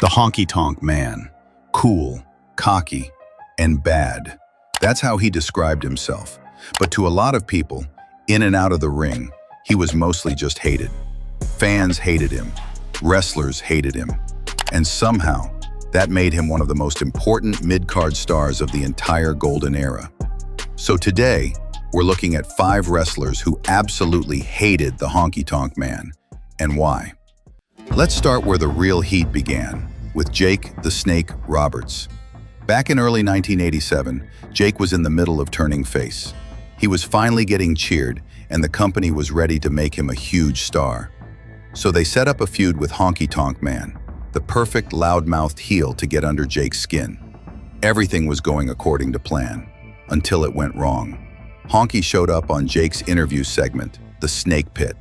The honky-tonk man. Cool, cocky, and bad. That's how he described himself. But to a lot of people, in and out of the ring, he was mostly just hated. Fans hated him. Wrestlers hated him. And somehow, that made him one of the most important mid-card stars of the entire golden era. So today, we're looking at 5 wrestlers who absolutely hated the honky-tonk man, and why. Let's start where the real heat began, with Jake the Snake Roberts. Back in early 1987, Jake was in the middle of turning face. He was finally getting cheered, and the company was ready to make him a huge star. So they set up a feud with Honky Tonk Man, the perfect loudmouthed heel to get under Jake's skin. Everything was going according to plan, until it went wrong. Honky showed up on Jake's interview segment, The Snake Pit.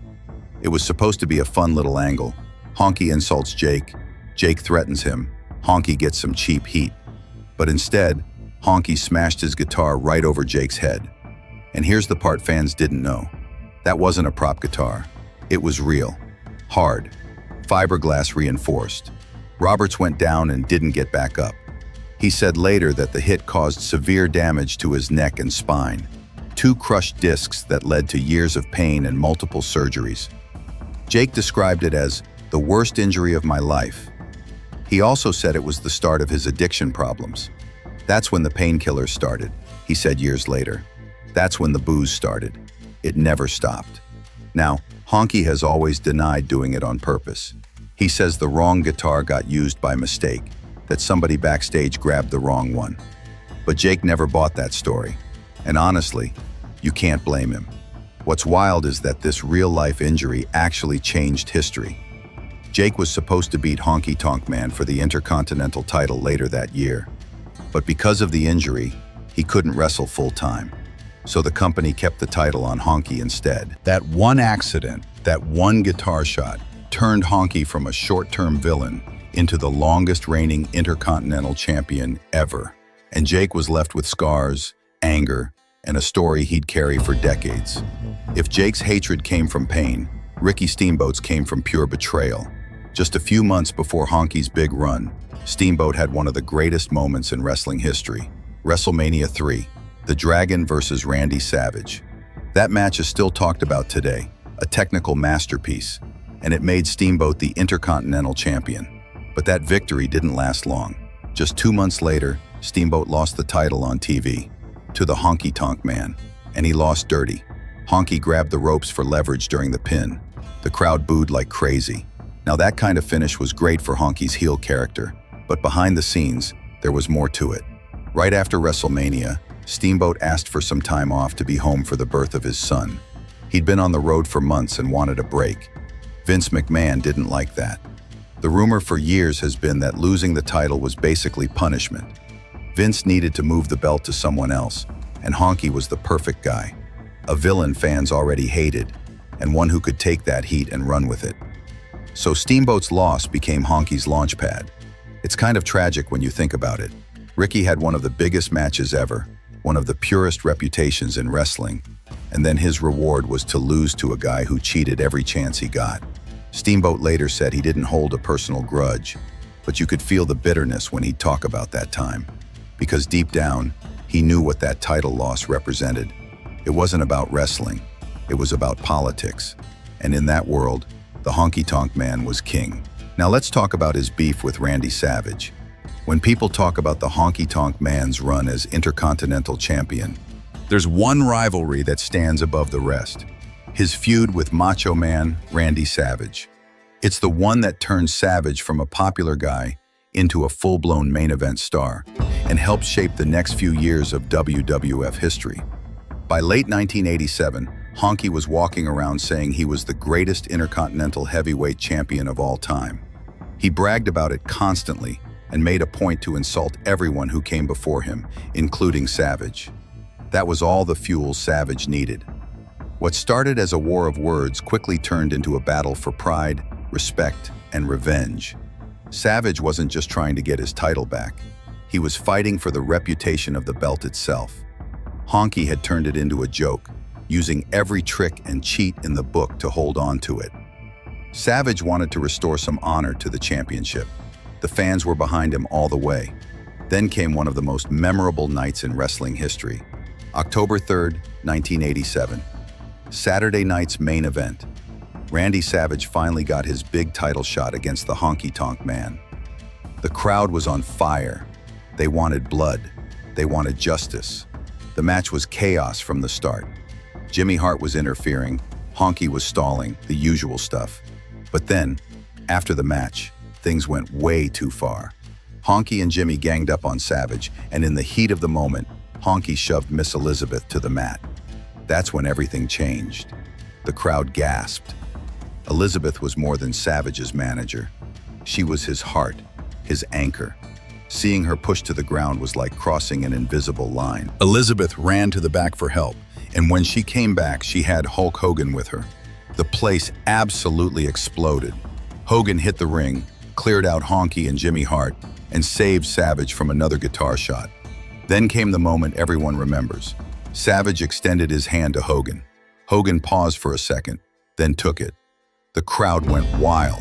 It was supposed to be a fun little angle. Honky insults Jake, Jake threatens him, Honky gets some cheap heat. But instead, Honky smashed his guitar right over Jake's head. And here's the part fans didn't know. That wasn't a prop guitar. It was real, hard, fiberglass reinforced. Roberts went down and didn't get back up. He said later that the hit caused severe damage to his neck and spine, 2 crushed discs that led to years of pain and multiple surgeries. Jake described it as the worst injury of my life. He also said it was the start of his addiction problems. That's when the painkillers started, he said years later. That's when the booze started. It never stopped. Now, Honky has always denied doing it on purpose. He says the wrong guitar got used by mistake, that somebody backstage grabbed the wrong one. But Jake never bought that story. And honestly, you can't blame him. What's wild is that this real-life injury actually changed history. Jake was supposed to beat Honky Tonk Man for the Intercontinental title later that year. But because of the injury, he couldn't wrestle full-time. So the company kept the title on Honky instead. That one accident, that one guitar shot, turned Honky from a short-term villain into the longest reigning Intercontinental champion ever. And Jake was left with scars, anger, and a story he'd carry for decades. If Jake's hatred came from pain, Ricky Steamboat's came from pure betrayal. Just a few months before Honky's big run, Steamboat had one of the greatest moments in wrestling history, WrestleMania 3, The Dragon versus Randy Savage. That match is still talked about today, a technical masterpiece, and it made Steamboat the Intercontinental champion. But that victory didn't last long. Just 2 months later, Steamboat lost the title on TV to the Honky Tonk Man, and he lost dirty. Honky grabbed the ropes for leverage during the pin. The crowd booed like crazy. Now that kind of finish was great for Honky's heel character, but behind the scenes, there was more to it. Right after WrestleMania, Steamboat asked for some time off to be home for the birth of his son. He'd been on the road for months and wanted a break. Vince McMahon didn't like that. The rumor for years has been that losing the title was basically punishment. Vince needed to move the belt to someone else, and Honky was the perfect guy. A villain fans already hated, and one who could take that heat and run with it. So Steamboat's loss became Honky's launchpad. It's kind of tragic when you think about it. Ricky had one of the biggest matches ever, one of the purest reputations in wrestling, and then his reward was to lose to a guy who cheated every chance he got. Steamboat later said he didn't hold a personal grudge, but you could feel the bitterness when he'd talk about that time. Because deep down, he knew what that title loss represented. It wasn't about wrestling, it was about politics. And in that world, the Honky Tonk Man was king. Now let's talk about his beef with Randy Savage. When people talk about the Honky Tonk Man's run as Intercontinental Champion, there's one rivalry that stands above the rest. His feud with Macho Man Randy Savage. It's the one that turned Savage from a popular guy into a full-blown main event star and helped shape the next few years of WWF history. By late 1987, Honky was walking around saying he was the greatest Intercontinental Heavyweight Champion of all time. He bragged about it constantly and made a point to insult everyone who came before him, including Savage. That was all the fuel Savage needed. What started as a war of words quickly turned into a battle for pride, respect, and revenge. Savage wasn't just trying to get his title back. He was fighting for the reputation of the belt itself. Honky had turned it into a joke, using every trick and cheat in the book to hold on to it. Savage wanted to restore some honor to the championship. The fans were behind him all the way. Then came one of the most memorable nights in wrestling history. October 3rd, 1987. Saturday night's main event. Randy Savage finally got his big title shot against the Honky Tonk Man. The crowd was on fire. They wanted blood. They wanted justice. The match was chaos from the start. Jimmy Hart was interfering. Honky was stalling, the usual stuff. But then, after the match, things went way too far. Honky and Jimmy ganged up on Savage, and in the heat of the moment, Honky shoved Miss Elizabeth to the mat. That's when everything changed. The crowd gasped. Elizabeth was more than Savage's manager. She was his heart, his anchor. Seeing her pushed to the ground was like crossing an invisible line. Elizabeth ran to the back for help, and when she came back, she had Hulk Hogan with her. The place absolutely exploded. Hogan hit the ring, cleared out Honky and Jimmy Hart, and saved Savage from another guitar shot. Then came the moment everyone remembers. Savage extended his hand to Hogan. Hogan paused for a second, then took it. The crowd went wild.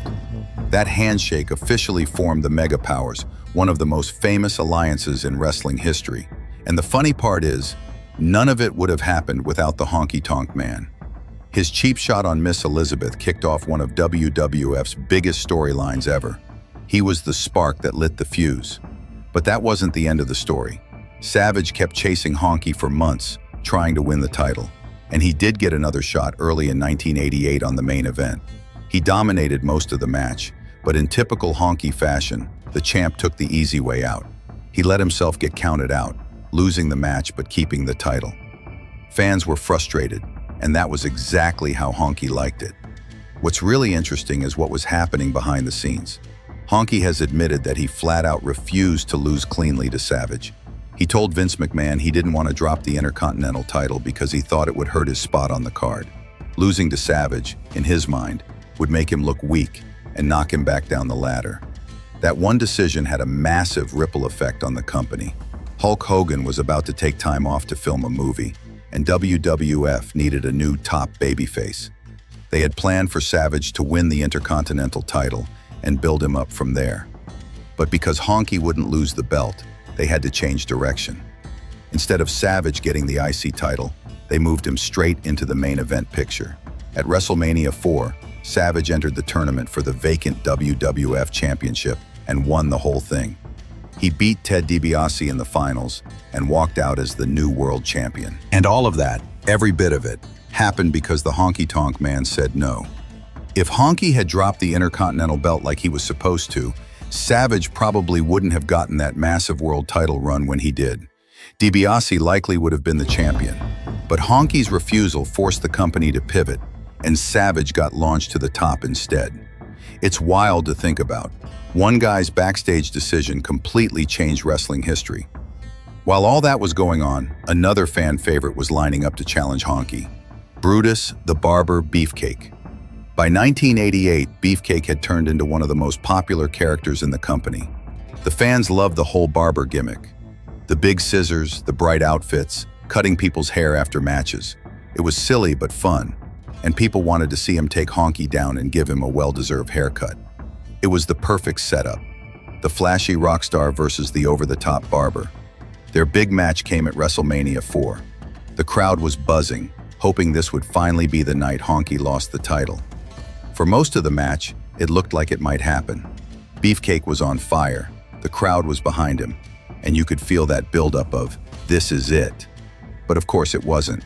That handshake officially formed the Mega Powers, one of the most famous alliances in wrestling history. And the funny part is, none of it would have happened without the Honky Tonk Man. His cheap shot on Miss Elizabeth kicked off one of WWF's biggest storylines ever. He was the spark that lit the fuse. But that wasn't the end of the story. Savage kept chasing Honky for months, trying to win the title. And he did get another shot early in 1988 on the main event. He dominated most of the match, but in typical Honky fashion, the champ took the easy way out. He let himself get counted out, losing the match but keeping the title. Fans were frustrated, and that was exactly how Honky liked it. What's really interesting is what was happening behind the scenes. Honky has admitted that he flat out refused to lose cleanly to Savage. He told Vince McMahon he didn't want to drop the Intercontinental title because he thought it would hurt his spot on the card. Losing to Savage, in his mind, would make him look weak and knock him back down the ladder. That one decision had a massive ripple effect on the company. Hulk Hogan was about to take time off to film a movie, and WWF needed a new top babyface. They had planned for Savage to win the Intercontinental title and build him up from there. But because Honky wouldn't lose the belt, they had to change direction. Instead of Savage getting the IC title, they moved him straight into the main event picture. At WrestleMania 4, Savage entered the tournament for the vacant WWF Championship and won the whole thing. He beat Ted DiBiase in the finals and walked out as the new world champion. And all of that, every bit of it, happened because the Honky Tonk Man said no. If Honky had dropped the Intercontinental belt like he was supposed to, Savage probably wouldn't have gotten that massive world title run when he did. DiBiase likely would have been the champion. But Honky's refusal forced the company to pivot, and Savage got launched to the top instead. It's wild to think about. One guy's backstage decision completely changed wrestling history. While all that was going on, another fan favorite was lining up to challenge Honky. Brutus the Barber Beefcake. By 1988, Beefcake had turned into one of the most popular characters in the company. The fans loved the whole barber gimmick. The big scissors, the bright outfits, cutting people's hair after matches. It was silly but fun, and people wanted to see him take Honky down and give him a well-deserved haircut. It was the perfect setup. The flashy rock star versus the over-the-top barber. Their big match came at WrestleMania 4. The crowd was buzzing, hoping this would finally be the night Honky lost the title. For most of the match, it looked like it might happen. Beefcake was on fire, the crowd was behind him, and you could feel that buildup of, "This is it." But of course it wasn't.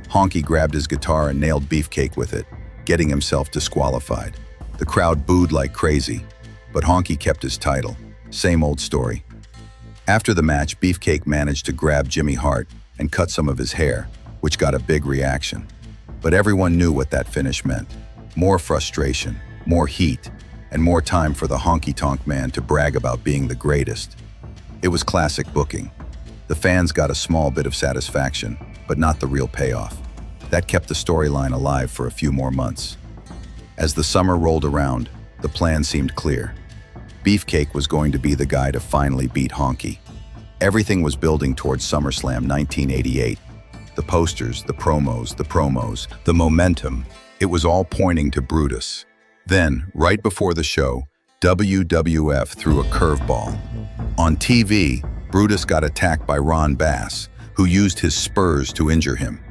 Honky grabbed his guitar and nailed Beefcake with it, getting himself disqualified. The crowd booed like crazy, but Honky kept his title. Same old story. After the match, Beefcake managed to grab Jimmy Hart and cut some of his hair, which got a big reaction. But everyone knew what that finish meant. More frustration, more heat, and more time for the Honky Tonk Man to brag about being the greatest. It was classic booking. The fans got a small bit of satisfaction, but not the real payoff. That kept the storyline alive for a few more months. As the summer rolled around, the plan seemed clear. Beefcake was going to be the guy to finally beat Honky. Everything was building towards SummerSlam 1988. The posters, the promos, the momentum. It was all pointing to Brutus. Then, right before the show, WWF threw a curveball. On TV, Brutus got attacked by Ron Bass, who used his spurs to injure him.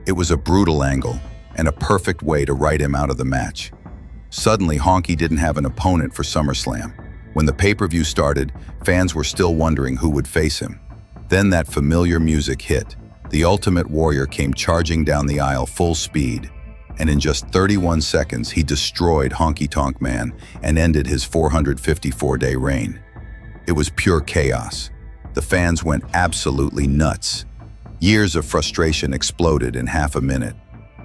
It was a brutal angle and a perfect way to write him out of the match. Suddenly, Honky didn't have an opponent for SummerSlam. When the pay-per-view started, fans were still wondering who would face him. Then that familiar music hit. The Ultimate Warrior came charging down the aisle full speed, and in just 31 seconds, he destroyed Honky Tonk Man and ended his 454-day reign. It was pure chaos. The fans went absolutely nuts. Years of frustration exploded in half a minute.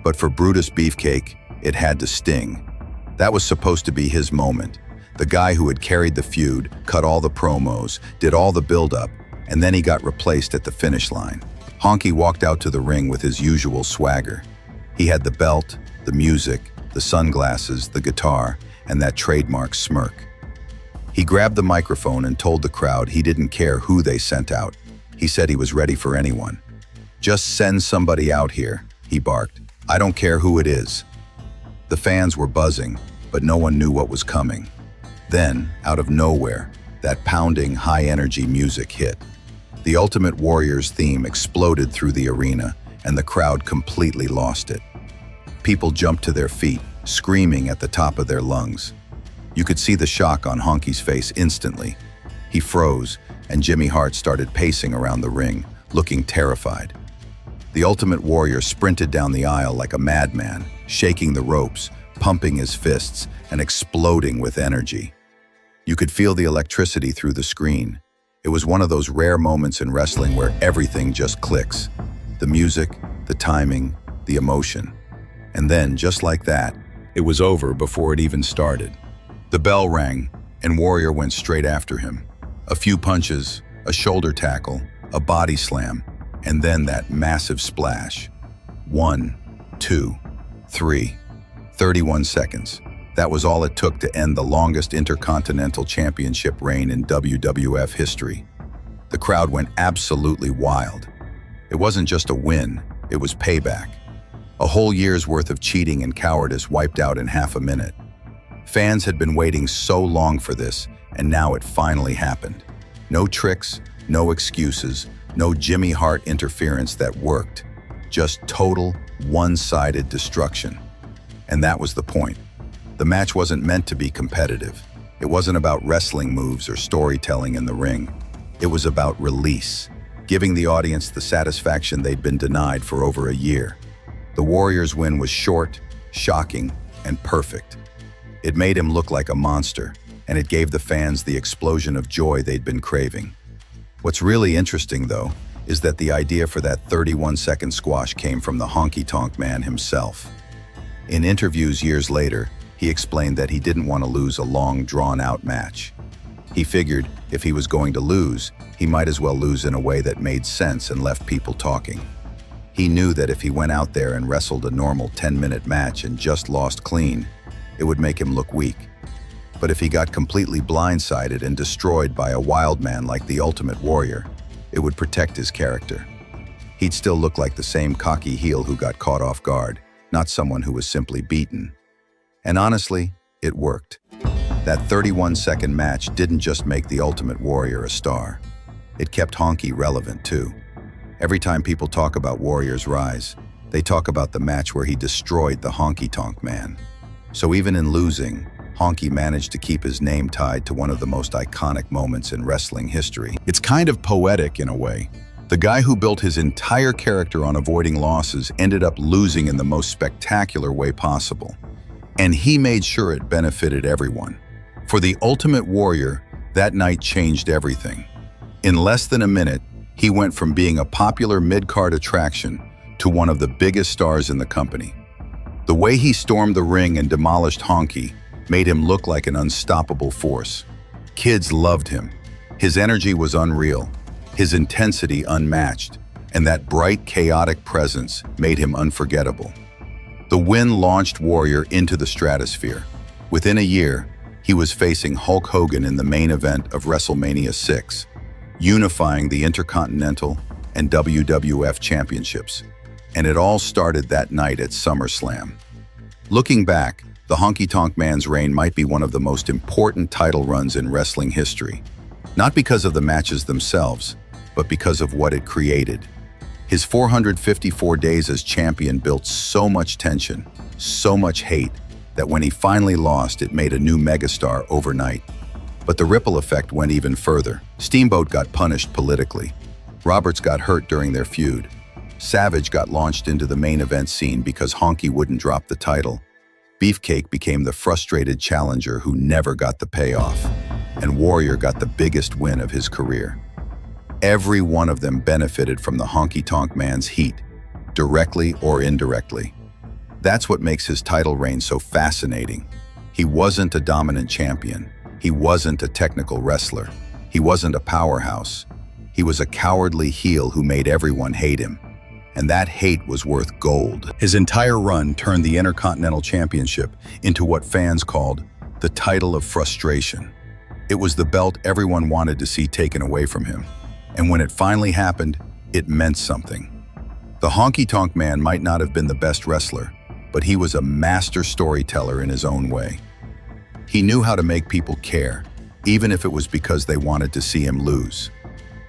But for Brutus Beefcake, it had to sting. That was supposed to be his moment. The guy who had carried the feud, cut all the promos, did all the build-up, and then he got replaced at the finish line. Honky walked out to the ring with his usual swagger. He had the belt, the music, the sunglasses, the guitar, and that trademark smirk. He grabbed the microphone and told the crowd he didn't care who they sent out. He said he was ready for anyone. "Just send somebody out here," he barked. "I don't care who it is." The fans were buzzing, but no one knew what was coming. Then, out of nowhere, that pounding, high-energy music hit. The Ultimate Warrior's theme exploded through the arena, and the crowd completely lost it. People jumped to their feet, screaming at the top of their lungs. You could see the shock on Honky's face instantly. He froze, and Jimmy Hart started pacing around the ring, looking terrified. The Ultimate Warrior sprinted down the aisle like a madman, shaking the ropes, pumping his fists, and exploding with energy. You could feel the electricity through the screen. It was one of those rare moments in wrestling where everything just clicks. The music, the timing, the emotion. And then, just like that, it was over before it even started. The bell rang, and Warrior went straight after him. A few punches, a shoulder tackle, a body slam, and then that massive splash. 1, 2, 3, 31 seconds. That was all it took to end the longest Intercontinental Championship reign in WWF history. The crowd went absolutely wild. It wasn't just a win, it was payback. A whole year's worth of cheating and cowardice wiped out in half a minute. Fans had been waiting so long for this, and now it finally happened. No tricks, no excuses, no Jimmy Hart interference that worked. Just total, one-sided destruction. And that was the point. The match wasn't meant to be competitive. It wasn't about wrestling moves or storytelling in the ring. It was about release, giving the audience the satisfaction they'd been denied for over a year. The Warrior's win was short, shocking, and perfect. It made him look like a monster, and it gave the fans the explosion of joy they'd been craving. What's really interesting, though, is that the idea for that 31-second squash came from the Honky Tonk Man himself. In interviews years later, he explained that he didn't want to lose a long, drawn-out match. He figured if he was going to lose, he might as well lose in a way that made sense and left people talking. He knew that if he went out there and wrestled a normal 10-minute match and just lost clean, it would make him look weak. But if he got completely blindsided and destroyed by a wild man like the Ultimate Warrior, it would protect his character. He'd still look like the same cocky heel who got caught off guard, not someone who was simply beaten. And honestly, it worked. That 31-second match didn't just make the Ultimate Warrior a star. It kept Honky relevant too. Every time people talk about Warrior's rise, they talk about the match where he destroyed the Honky Tonk Man. So even in losing, Honky managed to keep his name tied to one of the most iconic moments in wrestling history. It's kind of poetic in a way. The guy who built his entire character on avoiding losses ended up losing in the most spectacular way possible. And he made sure it benefited everyone. For the Ultimate Warrior, that night changed everything. In less than a minute, he went from being a popular mid-card attraction to one of the biggest stars in the company. The way he stormed the ring and demolished Honky made him look like an unstoppable force. Kids loved him. His energy was unreal, his intensity unmatched, and that bright, chaotic presence made him unforgettable. The win launched Warrior into the stratosphere. Within a year, he was facing Hulk Hogan in the main event of WrestleMania 6, unifying the Intercontinental and WWF championships. And it all started that night at SummerSlam. Looking back, The Honky Tonk Man's reign might be one of the most important title runs in wrestling history, not because of the matches themselves, but because of what it created. His 454 days as champion built so much tension, so much hate, that when he finally lost, it made a new megastar overnight. But the ripple effect went even further. Steamboat got punished politically. Roberts got hurt during their feud. Savage got launched into the main event scene because Honky wouldn't drop the title. Beefcake became the frustrated challenger who never got the payoff. And Warrior got the biggest win of his career. Every one of them benefited from the Honky Tonk Man's heat, directly or indirectly. That's what makes his title reign so fascinating. He wasn't a dominant champion. He wasn't a technical wrestler. He wasn't a powerhouse. He was a cowardly heel who made everyone hate him. And that hate was worth gold. His entire run turned the Intercontinental Championship into what fans called the title of frustration. It was the belt everyone wanted to see taken away from him. And when it finally happened, it meant something. The Honky Tonk Man might not have been the best wrestler, but he was a master storyteller in his own way. He knew how to make people care, even if it was because they wanted to see him lose.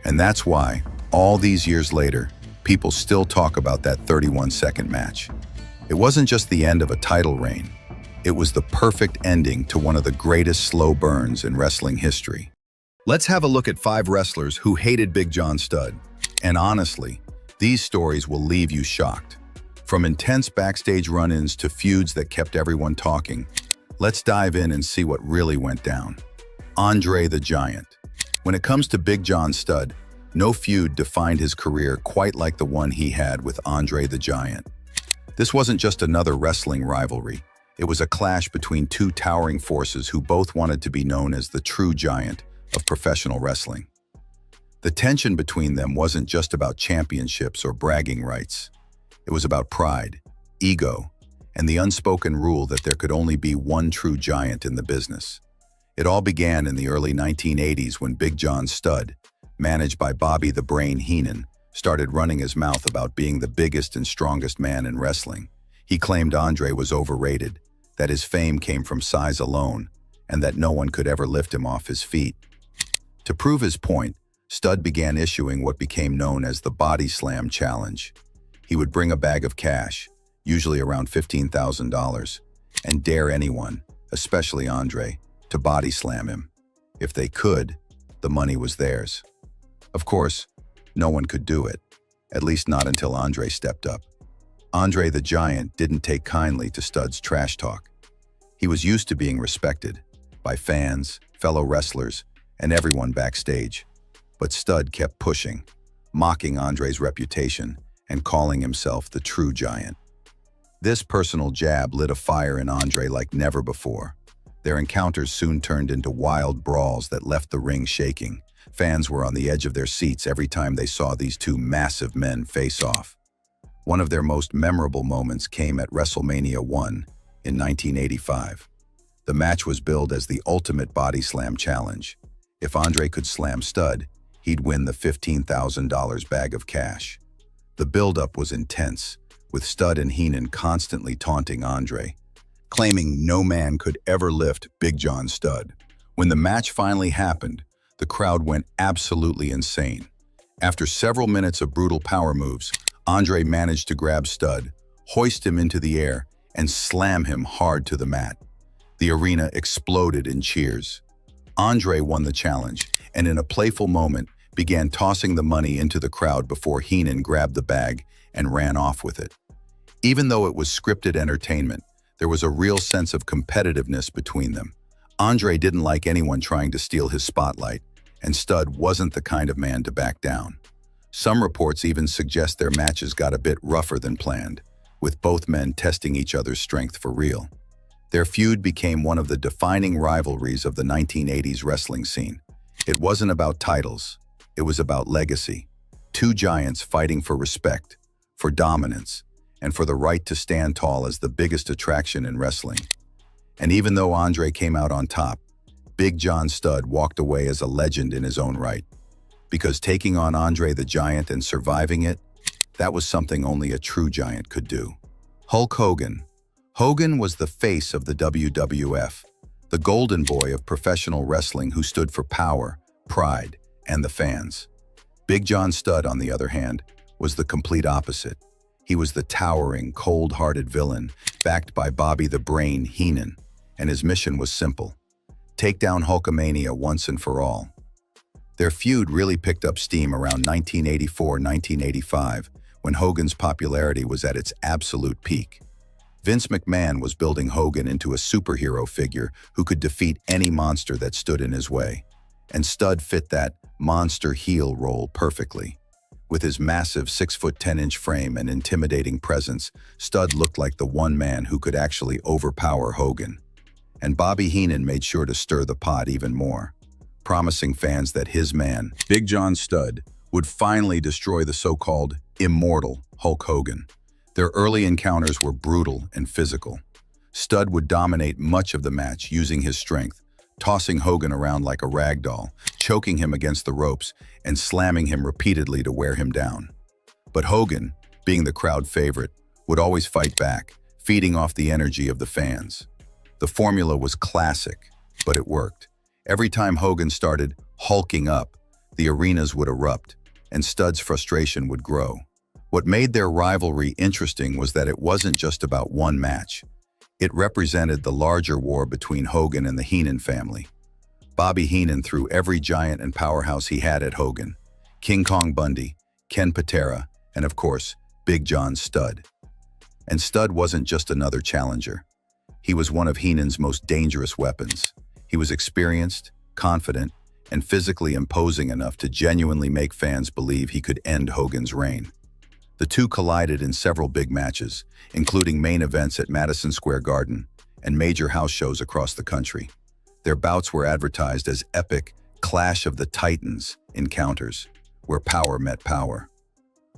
And that's why, all these years later, people still talk about that 31-second match. It wasn't just the end of a title reign. It was the perfect ending to one of the greatest slow burns in wrestling history. Let's have a look at 5 wrestlers who hated Big John Studd. And honestly, these stories will leave you shocked. From intense backstage run-ins to feuds that kept everyone talking, let's dive in and see what really went down. Andre the Giant. When it comes to Big John Studd, no feud defined his career quite like the one he had with Andre the Giant. This wasn't just another wrestling rivalry. It was a clash between two towering forces who both wanted to be known as the true giant of professional wrestling. The tension between them wasn't just about championships or bragging rights. It was about pride, ego, and the unspoken rule that there could only be one true giant in the business. It all began in the early 1980s when Big John Studd, managed by Bobby the Brain Heenan, started running his mouth about being the biggest and strongest man in wrestling. He claimed Andre was overrated, that his fame came from size alone, and that no one could ever lift him off his feet. To prove his point, Studd began issuing what became known as the Body Slam Challenge. He would bring a bag of cash, usually around $15,000, and dare anyone, especially Andre, to body slam him. If they could, the money was theirs. Of course, no one could do it, at least not until Andre stepped up. Andre the Giant didn't take kindly to Studd's trash talk. He was used to being respected by fans, fellow wrestlers, and everyone backstage. But Studd kept pushing, mocking Andre's reputation and calling himself the true giant. This personal jab lit a fire in Andre like never before. Their encounters soon turned into wild brawls that left the ring shaking. Fans were on the edge of their seats every time they saw these two massive men face off. One of their most memorable moments came at WrestleMania 1 in 1985. The match was billed as the Ultimate Body Slam Challenge. If Andre could slam Studd, he'd win the $15,000 bag of cash. The build-up was intense, with Studd and Heenan constantly taunting Andre, claiming no man could ever lift Big John Studd. When the match finally happened, the crowd went absolutely insane. After several minutes of brutal power moves, Andre managed to grab Studd, hoist him into the air, and slam him hard to the mat. The arena exploded in cheers. Andre won the challenge, and in a playful moment, began tossing the money into the crowd before Heenan grabbed the bag and ran off with it. Even though it was scripted entertainment, there was a real sense of competitiveness between them. Andre didn't like anyone trying to steal his spotlight, and Studd wasn't the kind of man to back down. Some reports even suggest their matches got a bit rougher than planned, with both men testing each other's strength for real. Their feud became one of the defining rivalries of the 1980s wrestling scene. It wasn't about titles, it was about legacy. Two giants fighting for respect, for dominance, and for the right to stand tall as the biggest attraction in wrestling. And even though Andre came out on top, Big John Studd walked away as a legend in his own right. Because taking on Andre the Giant and surviving it, that was something only a true giant could do. Hulk Hogan. Hogan was the face of the WWF, the golden boy of professional wrestling who stood for power, pride, and the fans. Big John Studd, on the other hand, was the complete opposite. He was the towering, cold-hearted villain, backed by Bobby the Brain Heenan, and his mission was simple: take down Hulkamania once and for all. Their feud really picked up steam around 1984-1985, when Hogan's popularity was at its absolute peak. Vince McMahon was building Hogan into a superhero figure who could defeat any monster that stood in his way, and Studd fit that monster heel role perfectly. With his massive 6'10" frame and intimidating presence, Studd looked like the one man who could actually overpower Hogan. And Bobby Heenan made sure to stir the pot even more, promising fans that his man, Big John Studd, would finally destroy the so-called immortal Hulk Hogan. Their early encounters were brutal and physical. Studd would dominate much of the match using his strength, tossing Hogan around like a rag doll, choking him against the ropes, and slamming him repeatedly to wear him down. But Hogan, being the crowd favorite, would always fight back, feeding off the energy of the fans. The formula was classic, but it worked. Every time Hogan started hulking up, the arenas would erupt, and Studd's frustration would grow. What made their rivalry interesting was that it wasn't just about one match. It represented the larger war between Hogan and the Heenan family. Bobby Heenan threw every giant and powerhouse he had at Hogan: King Kong Bundy, Ken Patera, and of course, Big John Studd. And Studd wasn't just another challenger. He was one of Heenan's most dangerous weapons. He was experienced, confident, and physically imposing enough to genuinely make fans believe he could end Hogan's reign. The two collided in several big matches, including main events at Madison Square Garden and major house shows across the country. Their bouts were advertised as epic Clash of the Titans encounters, where power met power.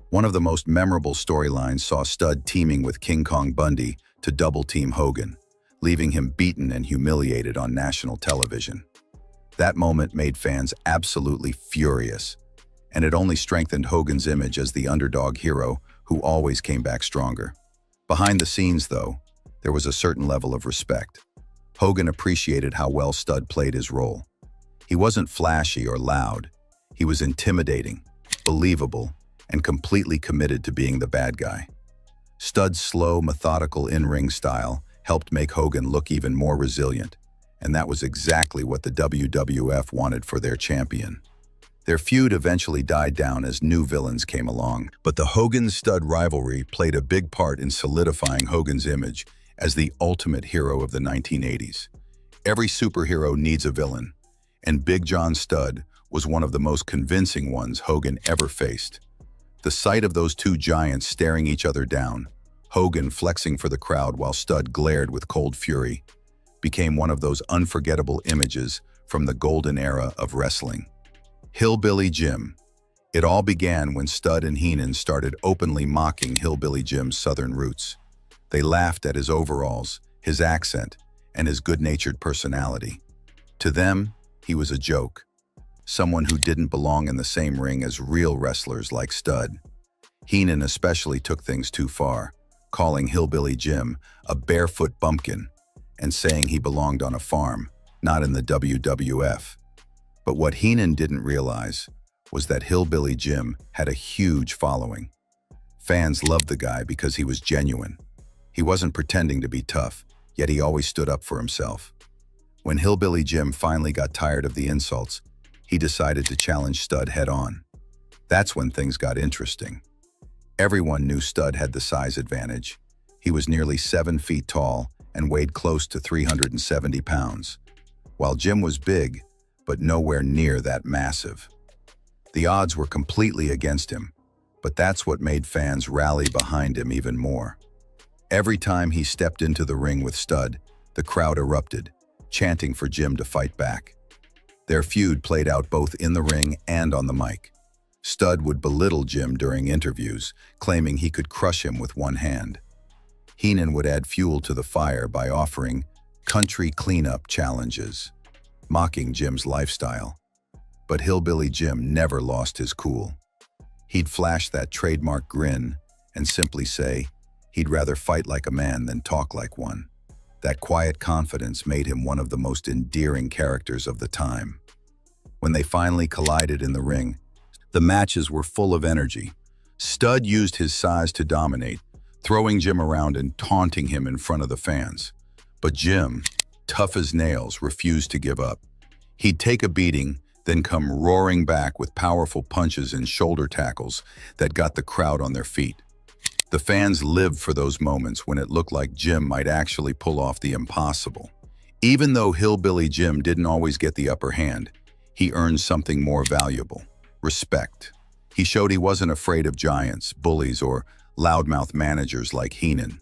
One of the most memorable storylines saw Studd teaming with King Kong Bundy to double-team Hogan, leaving him beaten and humiliated on national television. That moment made fans absolutely furious, and it only strengthened Hogan's image as the underdog hero who always came back stronger. Behind the scenes, though, there was a certain level of respect. Hogan appreciated how well Studd played his role. He wasn't flashy or loud. He was intimidating, believable, and completely committed to being the bad guy. Studd's slow, methodical in-ring style helped make Hogan look even more resilient, and that was exactly what the WWF wanted for their champion. Their feud eventually died down as new villains came along, but the Hogan-Studd rivalry played a big part in solidifying Hogan's image as the ultimate hero of the 1980s. Every superhero needs a villain, and Big John Studd was one of the most convincing ones Hogan ever faced. The sight of those two giants staring each other down, Hogan flexing for the crowd while Studd glared with cold fury, became one of those unforgettable images from the golden era of wrestling. Hillbilly Jim. It all began when Studd and Heenan started openly mocking Hillbilly Jim's southern roots. They laughed at his overalls, his accent, and his good-natured personality. To them, he was a joke, someone who didn't belong in the same ring as real wrestlers like Studd. Heenan especially took things too far, calling Hillbilly Jim a barefoot bumpkin and saying he belonged on a farm, not in the WWF. But what Heenan didn't realize was that Hillbilly Jim had a huge following. Fans loved the guy because he was genuine. He wasn't pretending to be tough, yet he always stood up for himself. When Hillbilly Jim finally got tired of the insults, he decided to challenge Studd head-on. That's when things got interesting. Everyone knew Studd had the size advantage. He was nearly 7 feet tall and weighed close to 370 pounds, while Jim was big, but nowhere near that massive. The odds were completely against him, but that's what made fans rally behind him even more. Every time he stepped into the ring with Studd, the crowd erupted, chanting for Jim to fight back. Their feud played out both in the ring and on the mic. Studd would belittle Jim during interviews, claiming he could crush him with one hand. Heenan would add fuel to the fire by offering country cleanup challenges, mocking Jim's lifestyle. But Hillbilly Jim never lost his cool. He'd flash that trademark grin and simply say, He'd rather fight like a man than talk like one. That quiet confidence made him one of the most endearing characters of the time. When they finally collided in the ring, the matches were full of energy. Stud used his size to dominate, throwing Jim around and taunting him in front of the fans. But Jim, tough as nails, refused to give up. He'd take a beating, then come roaring back with powerful punches and shoulder tackles that got the crowd on their feet. The fans lived for those moments when it looked like Jim might actually pull off the impossible. Even though Hillbilly Jim didn't always get the upper hand, he earned something more valuable: respect. He showed he wasn't afraid of giants, bullies, or loudmouth managers like Heenan.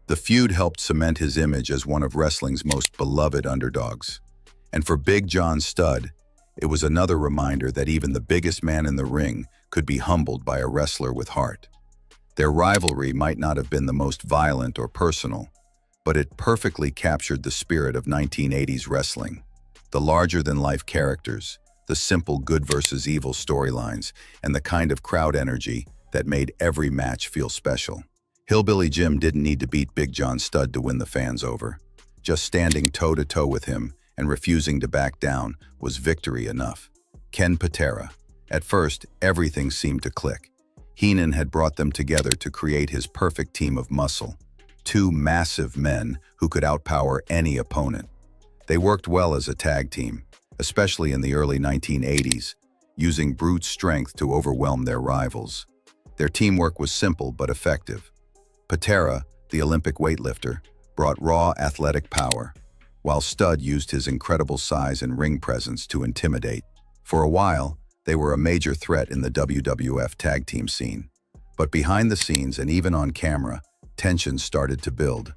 The feud helped cement his image as one of wrestling's most beloved underdogs. And for Big John Studd, it was another reminder that even the biggest man in the ring could be humbled by a wrestler with heart. Their rivalry might not have been the most violent or personal, but it perfectly captured the spirit of 1980s wrestling. The larger-than-life characters, the simple good versus evil storylines, and the kind of crowd energy that made every match feel special. Hillbilly Jim didn't need to beat Big John Studd to win the fans over. Just standing toe-to-toe with him and refusing to back down was victory enough. Ken Patera. At first, everything seemed to click. Heenan had brought them together to create his perfect team of muscle. Two massive men who could outpower any opponent. They worked well as a tag team, especially in the early 1980s, using brute strength to overwhelm their rivals. Their teamwork was simple but effective. Patera, the Olympic weightlifter, brought raw athletic power, while Studd used his incredible size and ring presence to intimidate. For a while, they were a major threat in the WWF tag team scene. But behind the scenes and even on camera, tensions started to build.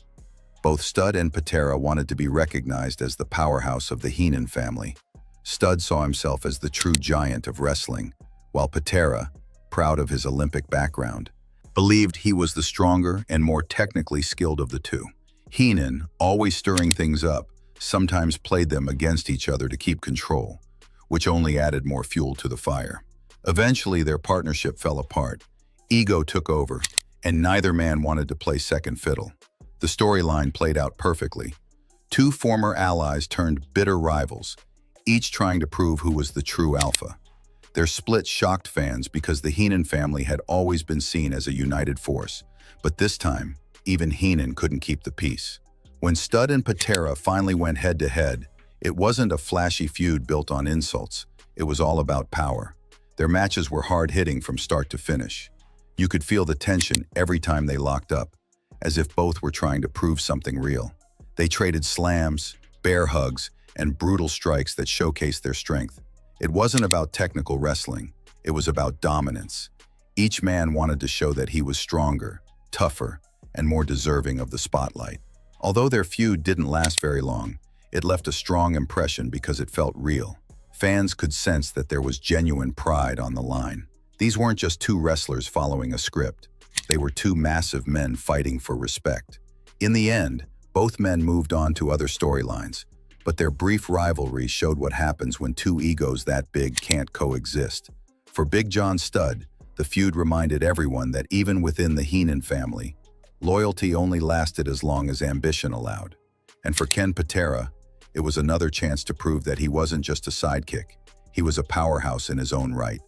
Both Studd and Patera wanted to be recognized as the powerhouse of the Heenan family. Studd saw himself as the true giant of wrestling, while Patera, proud of his Olympic background, believed he was the stronger and more technically skilled of the two. Heenan, always stirring things up, sometimes played them against each other to keep control, which only added more fuel to the fire. Eventually, their partnership fell apart. Ego took over, and neither man wanted to play second fiddle. The storyline played out perfectly. Two former allies turned bitter rivals, each trying to prove who was the true alpha. Their split shocked fans because the Heenan family had always been seen as a united force, but this time, even Heenan couldn't keep the peace. When Studd and Patera finally went head-to-head, it wasn't a flashy feud built on insults. It was all about power. Their matches were hard-hitting from start to finish. You could feel the tension every time they locked up, as if both were trying to prove something real. They traded slams, bear hugs, and brutal strikes that showcased their strength. It wasn't about technical wrestling. It was about dominance. Each man wanted to show that he was stronger, tougher, and more deserving of the spotlight. Although their feud didn't last very long, it left a strong impression because it felt real. Fans could sense that there was genuine pride on the line. These weren't just two wrestlers following a script. They were two massive men fighting for respect. In the end, both men moved on to other storylines, but their brief rivalry showed what happens when two egos that big can't coexist. For Big John Studd, the feud reminded everyone that even within the Heenan family, loyalty only lasted as long as ambition allowed. And for Ken Patera, it was another chance to prove that he wasn't just a sidekick. He was a powerhouse in his own right.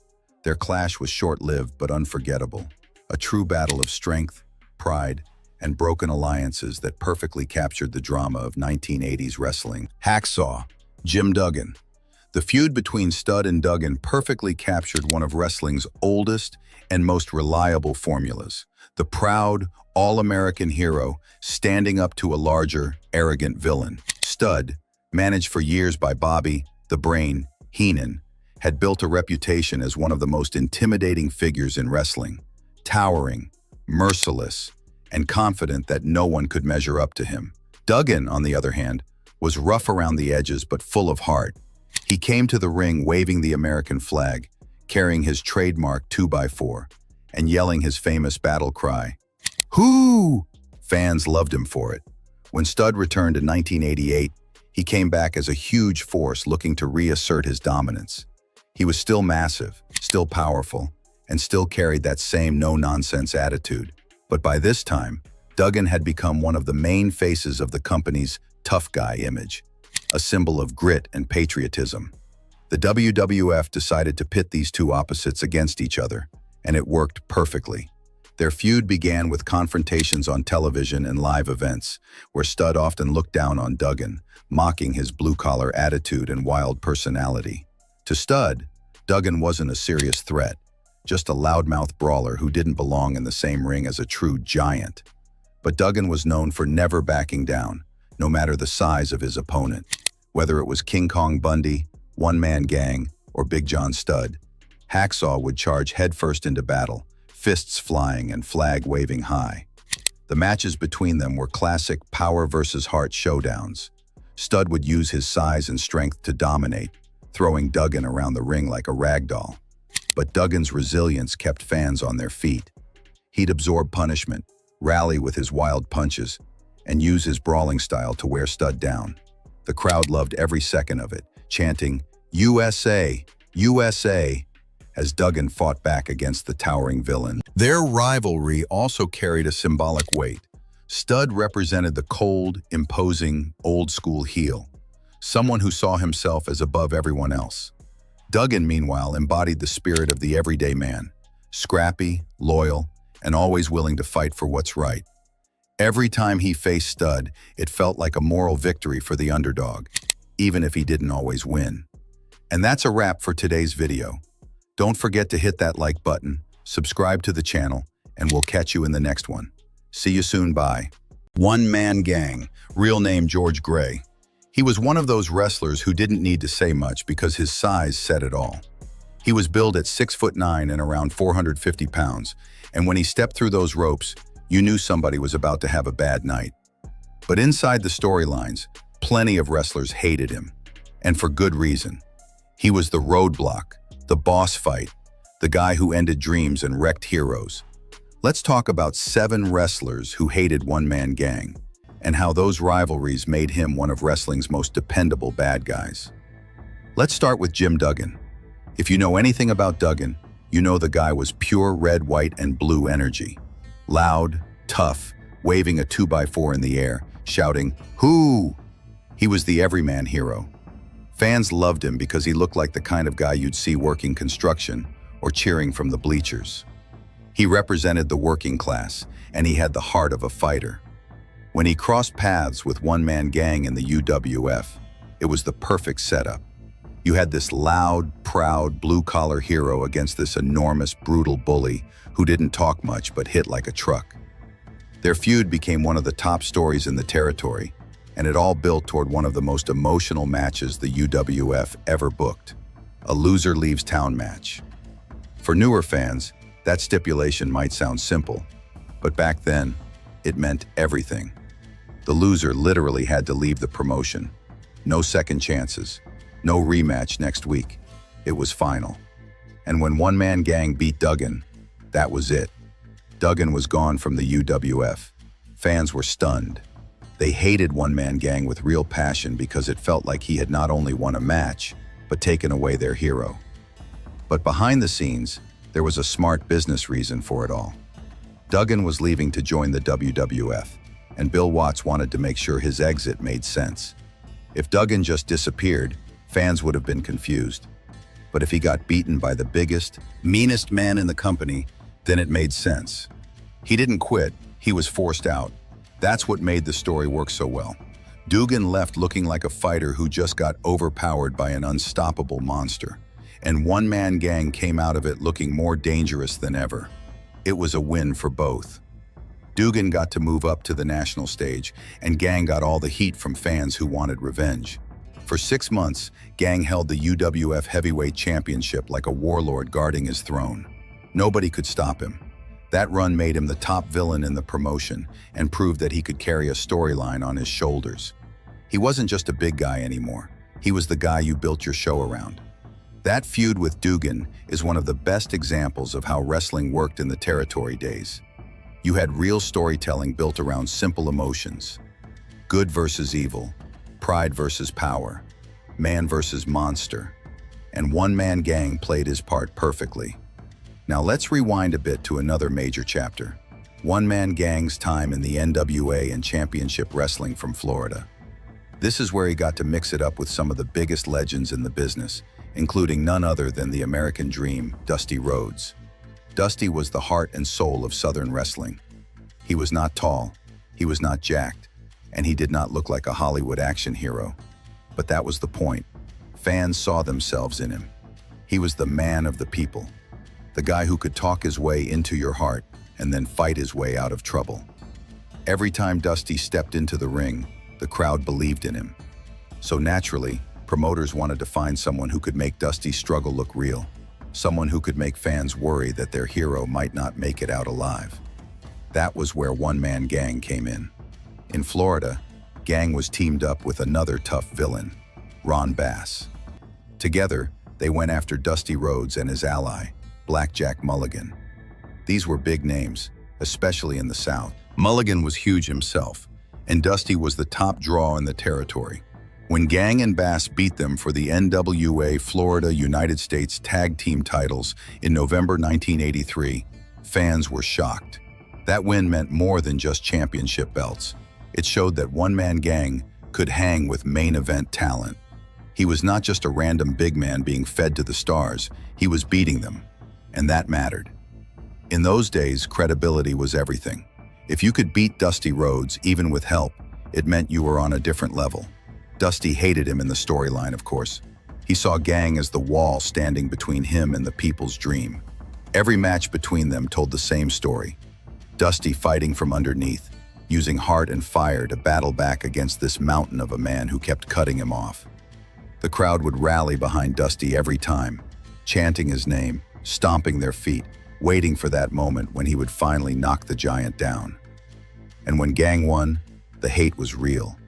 Their clash was short-lived but unforgettable. A true battle of strength, pride, and broken alliances that perfectly captured the drama of 1980s wrestling. Hacksaw, Jim Duggan. The feud between Studd and Duggan perfectly captured one of wrestling's oldest and most reliable formulas. The proud, all-American hero standing up to a larger, arrogant villain. Studd, managed for years by Bobby, the Brain, Heenan, had built a reputation as one of the most intimidating figures in wrestling. Towering, merciless, and confident that no one could measure up to him. Duggan, on the other hand, was rough around the edges but full of heart. He came to the ring waving the American flag, carrying his trademark 2x4, and yelling his famous battle cry, "Hoo!" Fans loved him for it. When Studd returned in 1988, he came back as a huge force looking to reassert his dominance. He was still massive, still powerful, and still carried that same no-nonsense attitude. But by this time, Duggan had become one of the main faces of the company's tough guy image, a symbol of grit and patriotism. The WWF decided to pit these two opposites against each other, and it worked perfectly. Their feud began with confrontations on television and live events, where Studd often looked down on Duggan, mocking his blue-collar attitude and wild personality. To Studd, Duggan wasn't a serious threat, just a loudmouth brawler who didn't belong in the same ring as a true giant. But Duggan was known for never backing down, no matter the size of his opponent. Whether it was King Kong Bundy, One Man Gang, or Big John Studd, Hacksaw would charge headfirst into battle, fists flying and flag waving high. The matches between them were classic power versus heart showdowns. Studd would use his size and strength to dominate, throwing Duggan around the ring like a rag doll. But Duggan's resilience kept fans on their feet. He'd absorb punishment, rally with his wild punches, and use his brawling style to wear Studd down. The crowd loved every second of it, chanting, "USA, USA," as Duggan fought back against the towering villain. Their rivalry also carried a symbolic weight. Studd represented the cold, imposing, old-school heel, someone who saw himself as above everyone else. Duggan, meanwhile, embodied the spirit of the everyday man, scrappy, loyal, and always willing to fight for what's right. Every time he faced Studd, it felt like a moral victory for the underdog, even if he didn't always win. And that's a wrap for today's video. Don't forget to hit that like button, subscribe to the channel, and we'll catch you in the next one. See you soon, bye. One Man Gang, real name George Gray. He was one of those wrestlers who didn't need to say much because his size said it all. He was billed at 6'9" and around 450 pounds, and when he stepped through those ropes, you knew somebody was about to have a bad night. But inside the storylines, plenty of wrestlers hated him, and for good reason. He was the roadblock, the boss fight, the guy who ended dreams and wrecked heroes. Let's talk about 7 wrestlers who hated One Man Gang, and how those rivalries made him one of wrestling's most dependable bad guys. Let's start with Jim Duggan. If you know anything about Duggan, you know the guy was pure red, white, and blue energy. Loud, tough, waving a 2x4 in the air, shouting, "Who?" He was the everyman hero. Fans loved him because he looked like the kind of guy you'd see working construction or cheering from the bleachers. He represented the working class, and he had the heart of a fighter. When he crossed paths with One Man Gang in the UWF, it was the perfect setup. You had this loud, proud, blue-collar hero against this enormous, brutal bully who didn't talk much but hit like a truck. Their feud became one of the top stories in the territory, and it all built toward one of the most emotional matches the UWF ever booked, a loser leaves town match. For newer fans, that stipulation might sound simple, but back then, it meant everything. The loser literally had to leave the promotion. No second chances, no rematch next week. It was final. And when One Man Gang beat Duggan, that was it. Duggan was gone from the UWF. Fans were stunned. They hated One Man Gang with real passion because it felt like he had not only won a match, but taken away their hero. But behind the scenes, there was a smart business reason for it all. Duggan was leaving to join the WWF, and Bill Watts wanted to make sure his exit made sense. If Duggan just disappeared, fans would have been confused. But if he got beaten by the biggest, meanest man in the company, then it made sense. He didn't quit, he was forced out. That's what made the story work so well. Duggan left looking like a fighter who just got overpowered by an unstoppable monster, and One Man Gang came out of it looking more dangerous than ever. It was a win for both. Duggan got to move up to the national stage, and Gang got all the heat from fans who wanted revenge. For 6 months, Gang held the UWF Heavyweight Championship like a warlord guarding his throne. Nobody could stop him. That run made him the top villain in the promotion and proved that he could carry a storyline on his shoulders. He wasn't just a big guy anymore. He was the guy you built your show around. That feud with Duggan is one of the best examples of how wrestling worked in the territory days. You had real storytelling built around simple emotions. Good versus evil, pride versus power, man versus monster. And One Man Gang played his part perfectly. Now let's rewind a bit to another major chapter. One-man gang's time in the NWA and Championship Wrestling from Florida. This is where he got to mix it up with some of the biggest legends in the business, including none other than the American Dream, Dusty Rhodes. Dusty was the heart and soul of Southern wrestling. He was not tall, he was not jacked, and he did not look like a Hollywood action hero. But that was the point. Fans saw themselves in him. He was the man of the people, the guy who could talk his way into your heart and then fight his way out of trouble. Every time Dusty stepped into the ring, the crowd believed in him. So naturally, promoters wanted to find someone who could make Dusty's struggle look real, someone who could make fans worry that their hero might not make it out alive. That was where One-Man Gang came in. In Florida, Gang was teamed up with another tough villain, Ron Bass. Together, they went after Dusty Rhodes and his ally, Blackjack Mulligan. These were big names, especially in the South. Mulligan was huge himself, and Dusty was the top draw in the territory. When Gang and Bass beat them for the NWA Florida United States Tag Team titles in November 1983, fans were shocked. That win meant more than just championship belts. It showed that One-Man Gang could hang with main event talent. He was not just a random big man being fed to the stars, he was beating them, and that mattered. In those days, credibility was everything. If you could beat Dusty Rhodes, even with help, it meant you were on a different level. Dusty hated him in the storyline, of course. He saw Gang as the wall standing between him and the people's dream. Every match between them told the same story. Dusty fighting from underneath, using heart and fire to battle back against this mountain of a man who kept cutting him off. The crowd would rally behind Dusty every time, chanting his name, stomping their feet, waiting for that moment when he would finally knock the giant down. And when Gang won, the hate was real.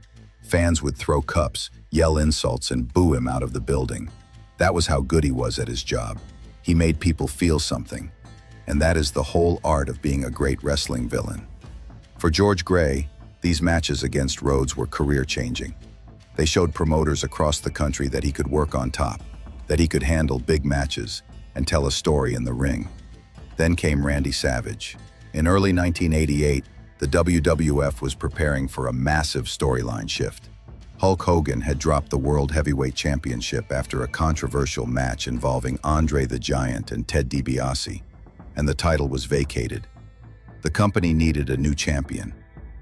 Fans would throw cups, yell insults, and boo him out of the building. That was how good he was at his job. He made people feel something. And that is the whole art of being a great wrestling villain. For George Gray, these matches against Rhodes were career-changing. They showed promoters across the country that he could work on top, that he could handle big matches, and tell a story in the ring. Then came Randy Savage. In early 1988, the WWF was preparing for a massive storyline shift. Hulk Hogan had dropped the World Heavyweight Championship after a controversial match involving Andre the Giant and Ted DiBiase, and the title was vacated. The company needed a new champion,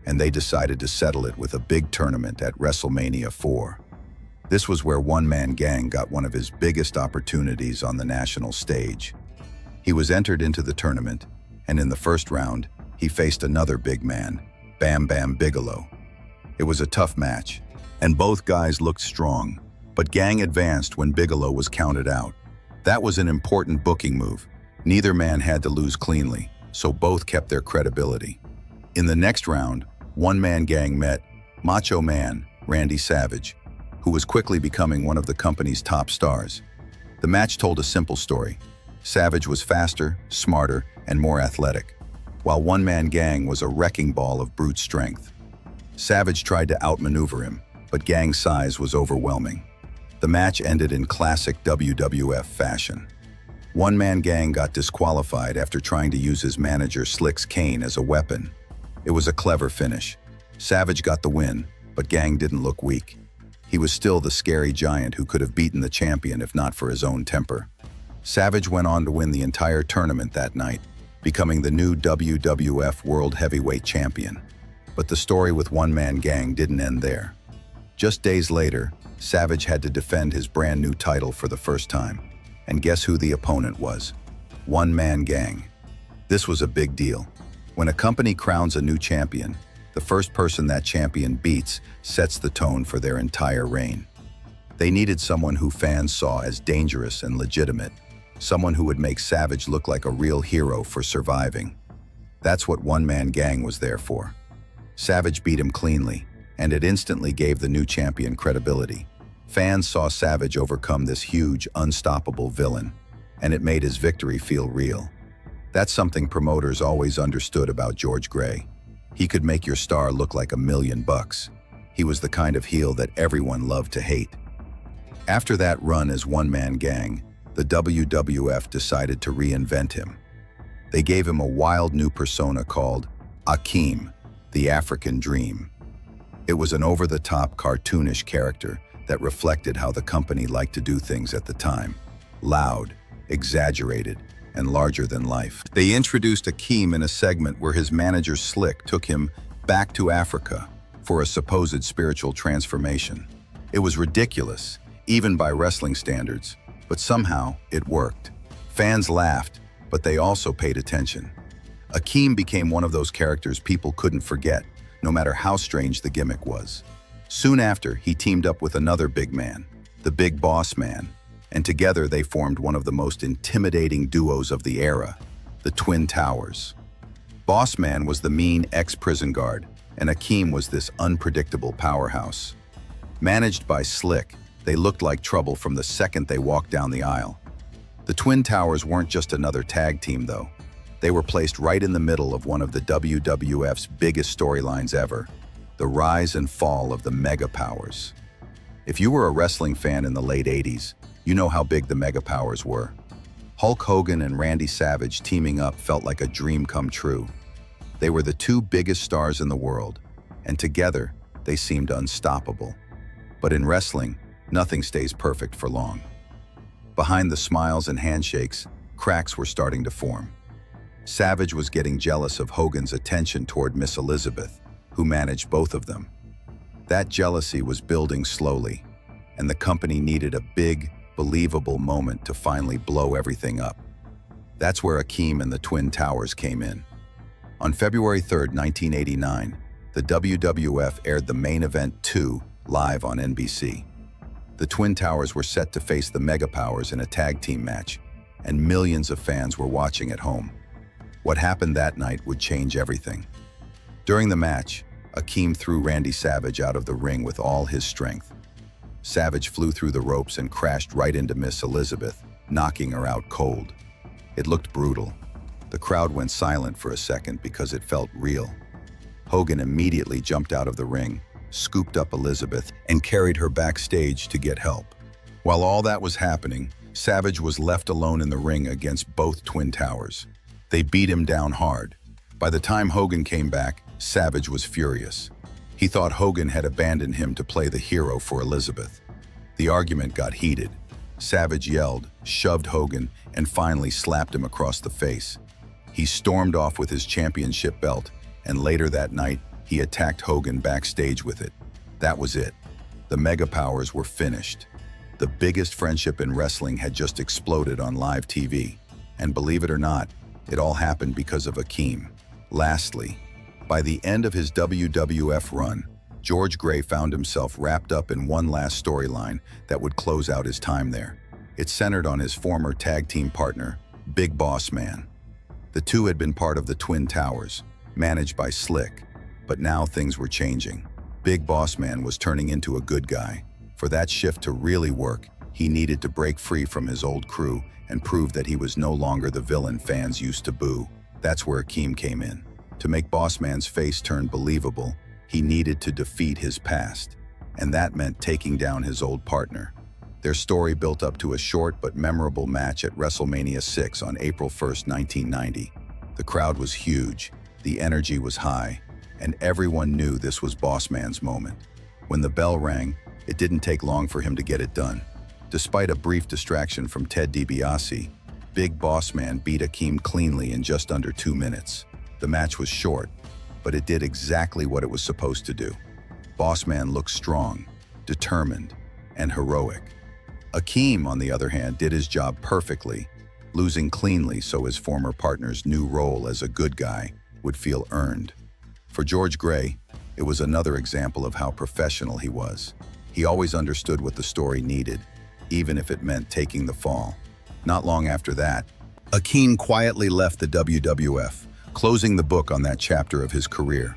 and they decided to settle it with a big tournament at WrestleMania 4. This was where One-Man Gang got one of his biggest opportunities on the national stage. He was entered into the tournament, and in the first round, he faced another big man, Bam Bam Bigelow. It was a tough match, and both guys looked strong, but Gang advanced when Bigelow was counted out. That was an important booking move. Neither man had to lose cleanly, so both kept their credibility. In the next round, One-Man Gang met Macho Man Randy Savage, who was quickly becoming one of the company's top stars. The match told a simple story. Savage was faster, smarter, and more athletic, while One-Man Gang was a wrecking ball of brute strength. Savage tried to outmaneuver him, but Gang's size was overwhelming. The match ended in classic WWF fashion. One-Man Gang got disqualified after trying to use his manager Slick's cane as a weapon. It was a clever finish. Savage got the win, but Gang didn't look weak. He was still the scary giant who could have beaten the champion if not for his own temper. Savage went on to win the entire tournament that night, becoming the new WWF World Heavyweight Champion. But the story with One-Man Gang didn't end there. Just days later, Savage had to defend his brand new title for the first time. And guess who the opponent was? One-Man Gang. This was a big deal. When a company crowns a new champion, the first person that champion beats sets the tone for their entire reign. They needed someone who fans saw as dangerous and legitimate, someone who would make Savage look like a real hero for surviving. That's what One-Man Gang was there for. Savage beat him cleanly, and it instantly gave the new champion credibility. Fans saw Savage overcome this huge, unstoppable villain, and it made his victory feel real. That's something promoters always understood about George Gray. He could make your star look like $1,000,000. He was the kind of heel that everyone loved to hate. After that run as One-Man Gang, the WWF decided to reinvent him. They gave him a wild new persona called Akeem, the African Dream. It was an over-the-top, cartoonish character that reflected how the company liked to do things at the time. Loud, exaggerated, and larger than life. They introduced Akeem in a segment where his manager Slick took him back to Africa for a supposed spiritual transformation. It was ridiculous, even by wrestling standards, but somehow it worked. Fans laughed, but they also paid attention. Akeem became one of those characters people couldn't forget, no matter how strange the gimmick was. Soon after, he teamed up with another big man, the Big Boss Man, and together they formed one of the most intimidating duos of the era, the Twin Towers. Boss Man was the mean ex-prison guard, and Akeem was this unpredictable powerhouse. Managed by Slick, they looked like trouble from the second they walked down the aisle. The Twin Towers weren't just another tag team, though. They were placed right in the middle of one of the WWF's biggest storylines ever, the rise and fall of the Mega Powers. If you were a wrestling fan in the late 80s, you know how big the Mega Powers were. Hulk Hogan and Randy Savage teaming up felt like a dream come true. They were the two biggest stars in the world, and together, they seemed unstoppable. But in wrestling, nothing stays perfect for long. Behind the smiles and handshakes, cracks were starting to form. Savage was getting jealous of Hogan's attention toward Miss Elizabeth, who managed both of them. That jealousy was building slowly, and the company needed a big, believable moment to finally blow everything up. That's where Akeem and the Twin Towers came in. On February 3, 1989, the WWF aired the Main Event 2 live on NBC. The Twin Towers were set to face the Mega Powers in a tag team match, and millions of fans were watching at home. What happened that night would change everything. During the match, Akeem threw Randy Savage out of the ring with all his strength. Savage flew through the ropes and crashed right into Miss Elizabeth, knocking her out cold. It looked brutal. The crowd went silent for a second because it felt real. Hogan immediately jumped out of the ring, scooped up Elizabeth, and carried her backstage to get help. While all that was happening, Savage was left alone in the ring against both Twin Towers. They beat him down hard. By the time Hogan came back, Savage was furious. He thought Hogan had abandoned him to play the hero for Elizabeth. The argument got heated. Savage yelled, shoved Hogan, and finally slapped him across the face. He stormed off with his championship belt, and later that night, he attacked Hogan backstage with it. That was it. The Mega Powers were finished. The biggest friendship in wrestling had just exploded on live TV. And believe it or not, it all happened because of Akeem. Lastly, by the end of his WWF run, George Gray found himself wrapped up in one last storyline that would close out his time there. It centered on his former tag team partner, Big Boss Man. The two had been part of the Twin Towers, managed by Slick, but now things were changing. Big Boss Man was turning into a good guy. For that shift to really work, he needed to break free from his old crew and prove that he was no longer the villain fans used to boo. That's where Akeem came in. To make Boss Man's face turn believable, he needed to defeat his past, and that meant taking down his old partner. Their story built up to a short but memorable match at WrestleMania 6 on April 1, 1990. The crowd was huge, the energy was high, and everyone knew this was Boss Man's moment. When the bell rang, it didn't take long for him to get it done. Despite a brief distraction from Ted DiBiase, Big Boss Man beat Akeem cleanly in just under 2 minutes. The match was short, but it did exactly what it was supposed to do. Boss Man looked strong, determined, and heroic. Akeem, on the other hand, did his job perfectly, losing cleanly so his former partner's new role as a good guy would feel earned. For George Gray, it was another example of how professional he was. He always understood what the story needed, even if it meant taking the fall. Not long after that, Akeem quietly left the WWF, closing the book on that chapter of his career.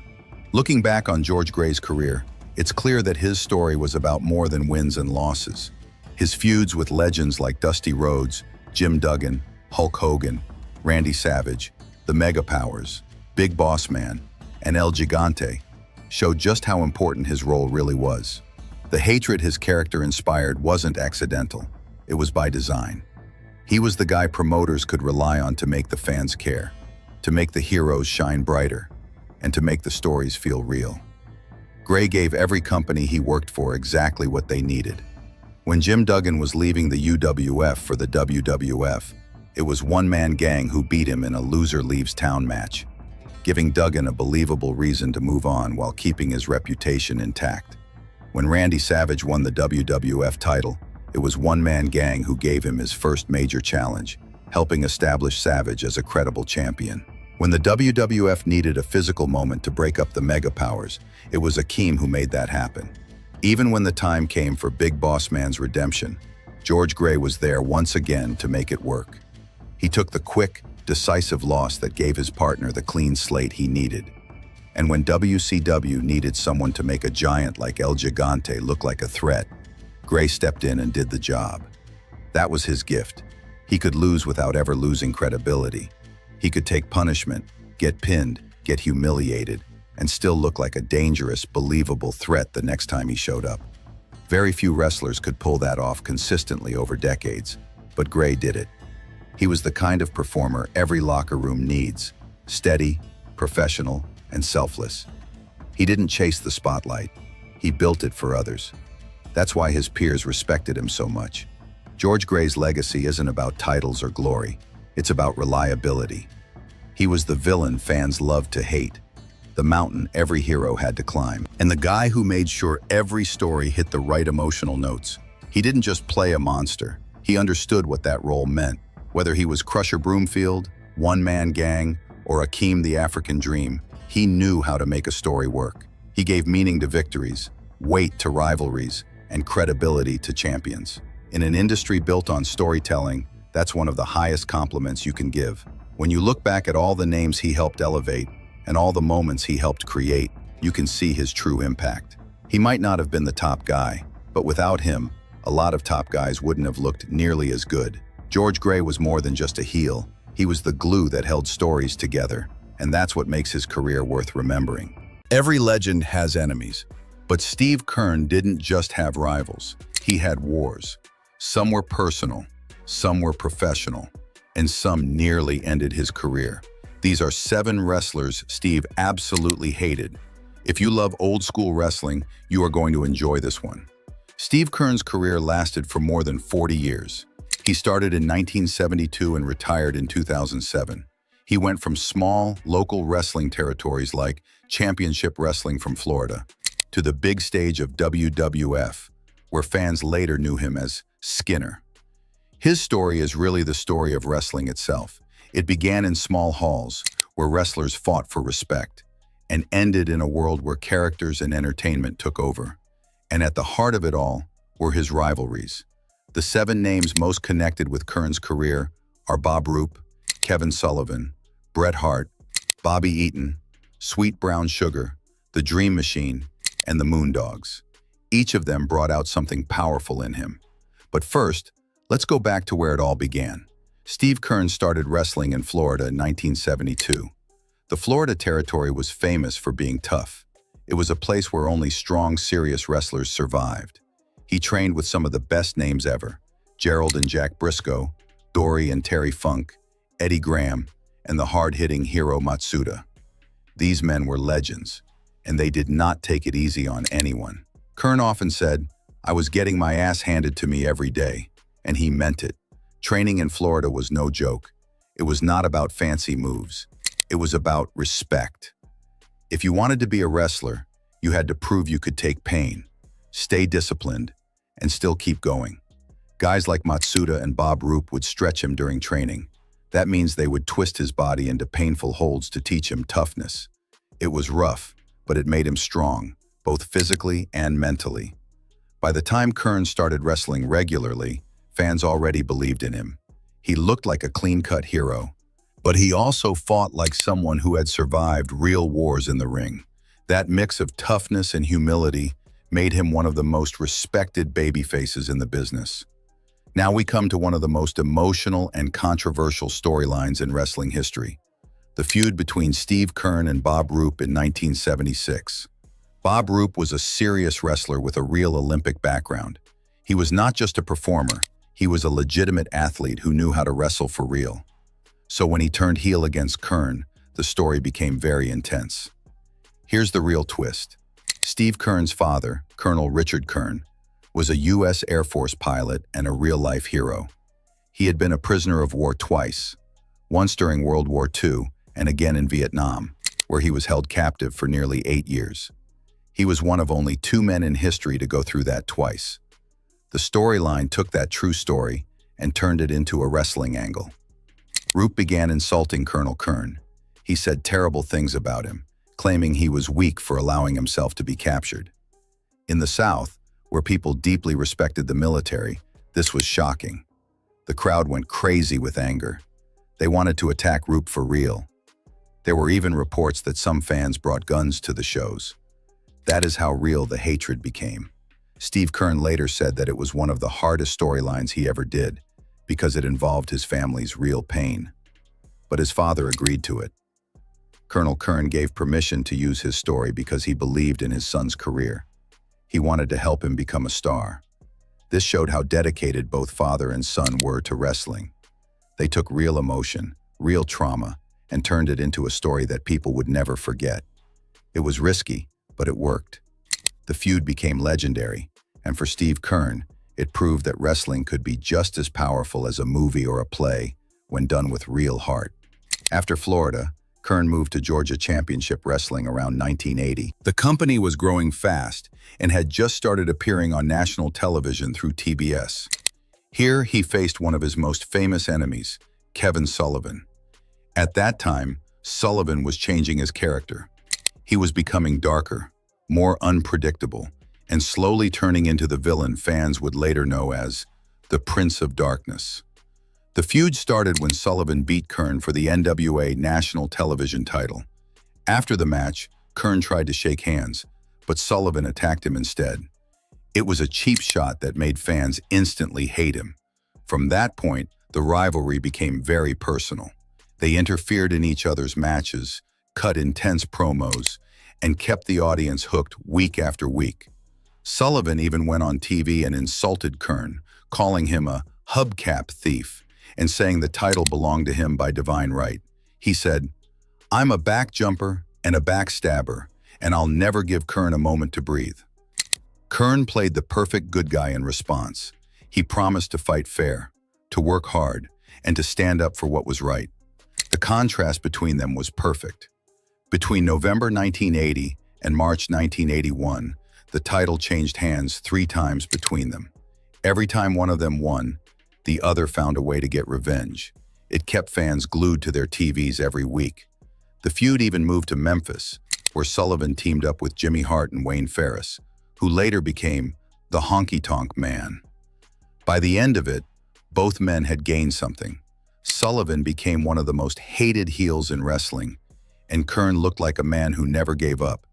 Looking back on George Gray's career, it's clear that his story was about more than wins and losses. His feuds with legends like Dusty Rhodes, Jim Duggan, Hulk Hogan, Randy Savage, the Mega Powers, Big Boss Man, and El Gigante showed just how important his role really was. The hatred his character inspired wasn't accidental, it was by design. He was the guy promoters could rely on to make the fans care, to make the heroes shine brighter. and to make the stories feel real. Gray gave every company he worked for exactly what they needed. When Jim Duggan was leaving the UWF for the WWF, it was one-man gang who beat him in a loser leaves town match, giving Duggan a believable reason to move on while keeping his reputation intact. When Randy Savage won the WWF title, it was one-man gang who gave him his first major challenge, helping establish Savage as a credible champion. When the WWF needed a physical moment to break up the mega powers, it was Akeem who made that happen. Even when the time came for Big Boss Man's redemption, George Gray was there once again to make it work. He took the quick, decisive loss that gave his partner the clean slate he needed. And when WCW needed someone to make a giant like El Gigante look like a threat, Gray stepped in and did the job. That was his gift. He could lose without ever losing credibility. He could take punishment, get pinned, get humiliated, and still look like a dangerous, believable threat the next time he showed up. Very few wrestlers could pull that off consistently over decades, but Gray did it. He was the kind of performer every locker room needs: steady, professional, and selfless. He didn't chase the spotlight. He built it for others. That's why his peers respected him so much. George Gray's legacy isn't about titles or glory. It's about reliability. He was the villain fans loved to hate, the mountain every hero had to climb, and the guy who made sure every story hit the right emotional notes. He didn't just play a monster. He understood what that role meant. Whether he was Crusher Broomfield, One-Man Gang, or Akeem the African Dream, he knew how to make a story work. He gave meaning to victories, weight to rivalries, and credibility to champions. In an industry built on storytelling, that's one of the highest compliments you can give. When you look back at all the names he helped elevate and all the moments he helped create, you can see his true impact. He might not have been the top guy, but without him, a lot of top guys wouldn't have looked nearly as good. George Gray was more than just a heel. He was the glue that held stories together, and that's what makes his career worth remembering. Every legend has enemies, but Steve Keirn didn't just have rivals. He had wars. Some were personal, some were professional, and some nearly ended his career. These are 7 wrestlers Steve absolutely hated. If you love old school wrestling, you are going to enjoy this one. Steve Keirn's career lasted for more than 40 years. He started in 1972 and retired in 2007. He went from small, local wrestling territories like Championship Wrestling from Florida to the big stage of WWF, where fans later knew him as Skinner. His story is really the story of wrestling itself. It began in small halls, where wrestlers fought for respect, and ended in a world where characters and entertainment took over. And at the heart of it all were his rivalries. The 7 names most connected with Keirn's career are Bob Roop, Kevin Sullivan, Bret Hart, Bobby Eaton, Sweet Brown Sugar, The Dream Machine, and the Moondogs. Each of them brought out something powerful in him. But first, let's go back to where it all began. Steve Keirn started wrestling in Florida in 1972. The Florida territory was famous for being tough. It was a place where only strong, serious wrestlers survived. He trained with some of the best names ever: Gerald and Jack Briscoe, Dory and Terry Funk, Eddie Graham, and the hard-hitting Hiro Matsuda. These men were legends, and they did not take it easy on anyone. Keirn often said, "I was getting my ass handed to me every day," and he meant it. Training in Florida was no joke. It was not about fancy moves. It was about respect. If you wanted to be a wrestler, you had to prove you could take pain, stay disciplined, and still keep going. Guys like Matsuda and Bob Roop would stretch him during training. That means they would twist his body into painful holds to teach him toughness. It was rough, but it made him strong, both physically and mentally. By the time Keirn started wrestling regularly, fans already believed in him. He looked like a clean-cut hero, but he also fought like someone who had survived real wars in the ring. That mix of toughness and humility made him one of the most respected babyfaces in the business. Now we come to one of the most emotional and controversial storylines in wrestling history: the feud between Steve Keirn and Bob Roop in 1976. Bob Roop was a serious wrestler with a real Olympic background. He was not just a performer, he was a legitimate athlete who knew how to wrestle for real. So when he turned heel against Keirn, the story became very intense. Here's the real twist. Steve Kern's father, Colonel Richard Kern, was a U.S. Air Force pilot and a real-life hero. He had been a prisoner of war twice, once during World War II and again in Vietnam, where he was held captive for nearly 8 years. He was one of only 2 men in history to go through that twice. The storyline took that true story and turned it into a wrestling angle. Roop began insulting Colonel Kern. He said terrible things about him, claiming he was weak for allowing himself to be captured. In the South, where people deeply respected the military, this was shocking. The crowd went crazy with anger. They wanted to attack Roop for real. There were even reports that some fans brought guns to the shows. That is how real the hatred became. Steve Kern later said that it was one of the hardest storylines he ever did, because it involved his family's real pain. But his father agreed to it. Colonel Kern gave permission to use his story because he believed in his son's career. He wanted to help him become a star. This showed how dedicated both father and son were to wrestling. They took real emotion, real trauma, and turned it into a story that people would never forget. It was risky, but it worked. The feud became legendary, and for Steve Kern, it proved that wrestling could be just as powerful as a movie or a play when done with real heart. After Florida, Kern moved to Georgia Championship Wrestling around 1980. The company was growing fast and had just started appearing on national television through TBS. Here, he faced one of his most famous enemies, Kevin Sullivan. At that time, Sullivan was changing his character. He was becoming darker, more unpredictable, and slowly turning into the villain fans would later know as the Prince of Darkness. The feud started when Sullivan beat Kern for the NWA national television title. After the match, Kern tried to shake hands, but Sullivan attacked him instead. It was a cheap shot that made fans instantly hate him. From that point, the rivalry became very personal. They interfered in each other's matches, cut intense promos, and kept the audience hooked week after week. Sullivan even went on TV and insulted Kern, calling him a hubcap thief and saying the title belonged to him by divine right. He said, "I'm a back jumper and a backstabber, and I'll never give Kern a moment to breathe." Kern played the perfect good guy in response. He promised to fight fair, to work hard, and to stand up for what was right. The contrast between them was perfect. Between November 1980 and March 1981, the title changed hands 3 times between them. Every time one of them won, the other found a way to get revenge. It kept fans glued to their TVs every week. The feud even moved to Memphis, where Sullivan teamed up with Jimmy Hart and Wayne Ferris, who later became the Honky Tonk Man. By the end of it, both men had gained something. Sullivan became one of the most hated heels in wrestling, and Kern looked like a man who never gave up,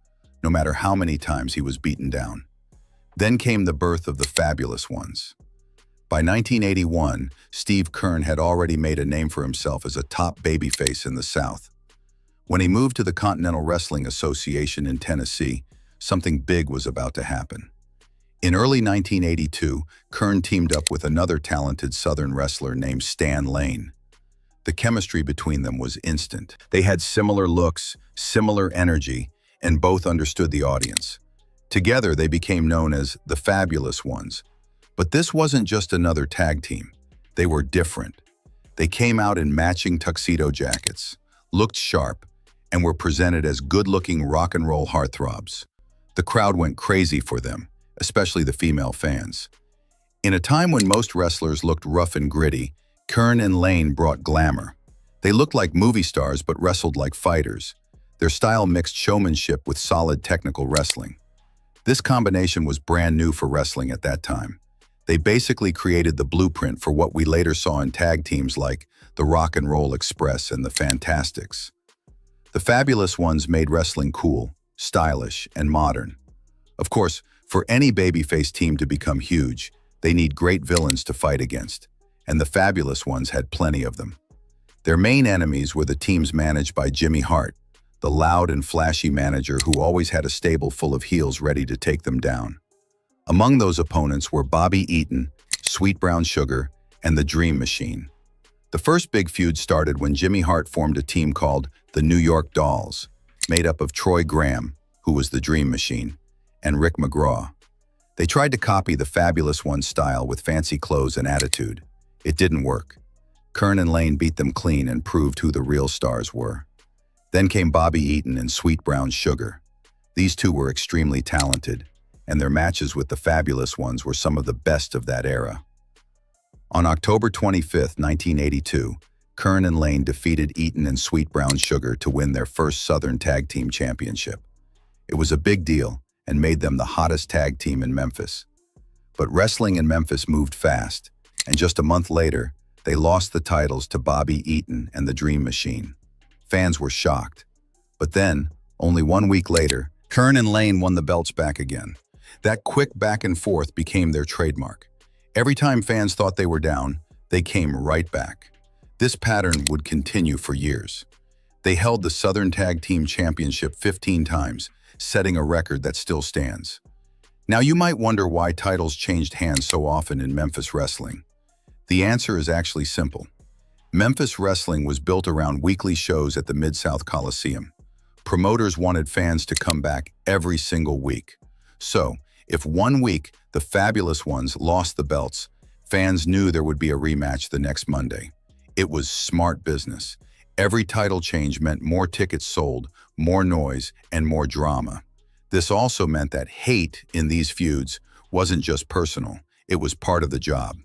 no matter how many times he was beaten down. Then came the birth of the Fabulous Ones. By 1981, Steve Kern had already made a name for himself as a top babyface in the South. When he moved to the Continental Wrestling Association in Tennessee, something big was about to happen. In early 1982, Kern teamed up with another talented Southern wrestler named Stan Lane. The chemistry between them was instant. They had similar looks, similar energy, and both understood the audience. Together, they became known as the Fabulous Ones. But this wasn't just another tag team. They were different. They came out in matching tuxedo jackets, looked sharp, and were presented as good-looking rock and roll heartthrobs. The crowd went crazy for them, especially the female fans. In a time when most wrestlers looked rough and gritty, Kern and Lane brought glamour. They looked like movie stars but wrestled like fighters. Their style mixed showmanship with solid technical wrestling. This combination was brand new for wrestling at that time. They basically created the blueprint for what we later saw in tag teams like the Rock and Roll Express and the Fantastics. The Fabulous Ones made wrestling cool, stylish, and modern. Of course, for any babyface team to become huge, they need great villains to fight against, and the Fabulous Ones had plenty of them. Their main enemies were the teams managed by Jimmy Hart, the loud and flashy manager who always had a stable full of heels ready to take them down. Among those opponents were Bobby Eaton, Sweet Brown Sugar, and the Dream Machine. The first big feud started when Jimmy Hart formed a team called the New York Dolls, made up of Troy Graham, who was the Dream Machine, and Rick McGraw. They tried to copy the Fabulous One's style with fancy clothes and attitude. It didn't work. Kern and Lane beat them clean and proved who the real stars were. Then came Bobby Eaton and Sweet Brown Sugar. These two were extremely talented, and their matches with the Fabulous Ones were some of the best of that era. On October 25, 1982, Kern and Lane defeated Eaton and Sweet Brown Sugar to win their first Southern Tag Team Championship. It was a big deal and made them the hottest tag team in Memphis. But wrestling in Memphis moved fast, and just a month later, they lost the titles to Bobby Eaton and the Dream Machine. Fans were shocked. But then, only 1 week later, Kern and Lane won the belts back again. That quick back and forth became their trademark. Every time fans thought they were down, they came right back. This pattern would continue for years. They held the Southern Tag Team Championship 15 times, setting a record that still stands. Now you might wonder why titles changed hands so often in Memphis wrestling. The answer is actually simple. Memphis wrestling was built around weekly shows at the Mid-South Coliseum. Promoters wanted fans to come back every single week. So, if 1 week the Fabulous Ones lost the belts, fans knew there would be a rematch the next Monday. It was smart business. Every title change meant more tickets sold, more noise, and more drama. This also meant that hate in these feuds wasn't just personal, it was part of the job.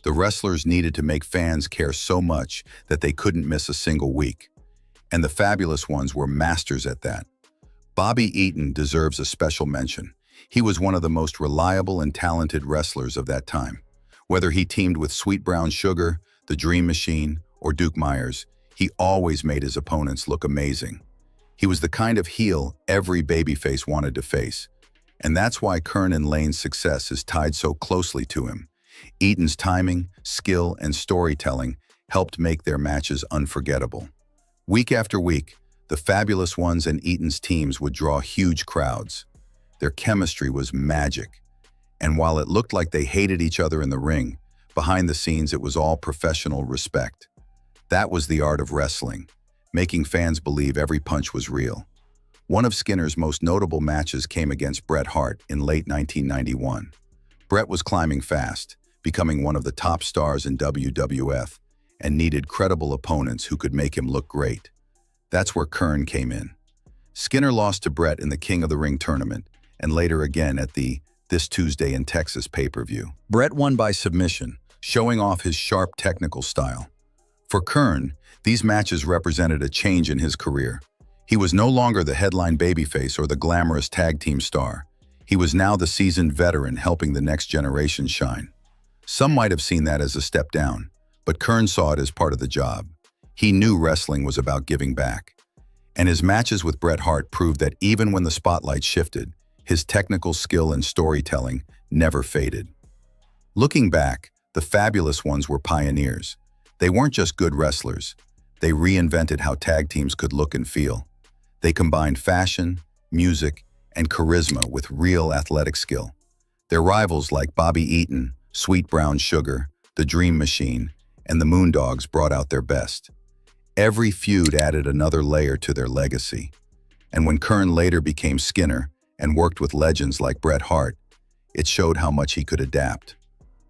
The wrestlers needed to make fans care so much that they couldn't miss a single week. And the Fabulous Ones were masters at that. Bobby Eaton deserves a special mention. He was one of the most reliable and talented wrestlers of that time. Whether he teamed with Sweet Brown Sugar, the Dream Machine, or Duke Myers, he always made his opponents look amazing. He was the kind of heel every babyface wanted to face. And that's why Kern and Lane's success is tied so closely to him. Eaton's timing, skill, and storytelling helped make their matches unforgettable. Week after week, the Fabulous Ones and Eaton's teams would draw huge crowds. Their chemistry was magic. And while it looked like they hated each other in the ring, behind the scenes it was all professional respect. That was the art of wrestling, making fans believe every punch was real. One of Skinner's most notable matches came against Bret Hart in late 1991. Bret was climbing fast, becoming one of the top stars in WWF, and needed credible opponents who could make him look great. That's where Kern came in. Skinner lost to Bret in the King of the Ring tournament, and later again at the This Tuesday in Texas pay-per-view. Bret won by submission, showing off his sharp technical style. For Kern, these matches represented a change in his career. He was no longer the headline babyface or the glamorous tag team star. He was now the seasoned veteran helping the next generation shine. Some might have seen that as a step down, but Kern saw it as part of the job. He knew wrestling was about giving back. And his matches with Bret Hart proved that even when the spotlight shifted, his technical skill and storytelling never faded. Looking back, the Fabulous Ones were pioneers. They weren't just good wrestlers. They reinvented how tag teams could look and feel. They combined fashion, music, and charisma with real athletic skill. Their rivals like Bobby Eaton, Sweet Brown Sugar, the Dream Machine, and the Moondogs brought out their best. Every feud added another layer to their legacy. And when Kern later became Skinner and worked with legends like Bret Hart, it showed how much he could adapt.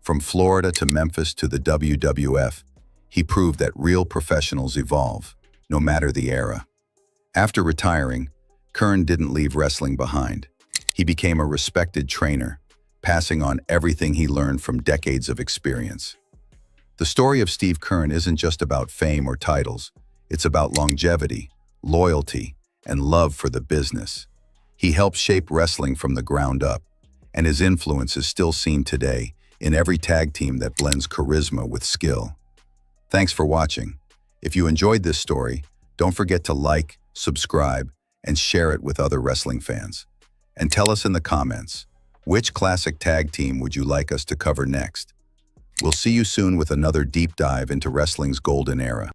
From Florida to Memphis to the WWF, he proved that real professionals evolve, no matter the era. After retiring, Kern didn't leave wrestling behind. He became a respected trainer, passing on everything he learned from decades of experience. The story of Steve Kern isn't just about fame or titles. It's about longevity, loyalty, and love for the business. He helped shape wrestling from the ground up, and his influence is still seen today in every tag team that blends charisma with skill. Thanks for watching. If you enjoyed this story, don't forget to like, subscribe, and share it with other wrestling fans. And tell us in the comments, which classic tag team would you like us to cover next? We'll see you soon with another deep dive into wrestling's golden era.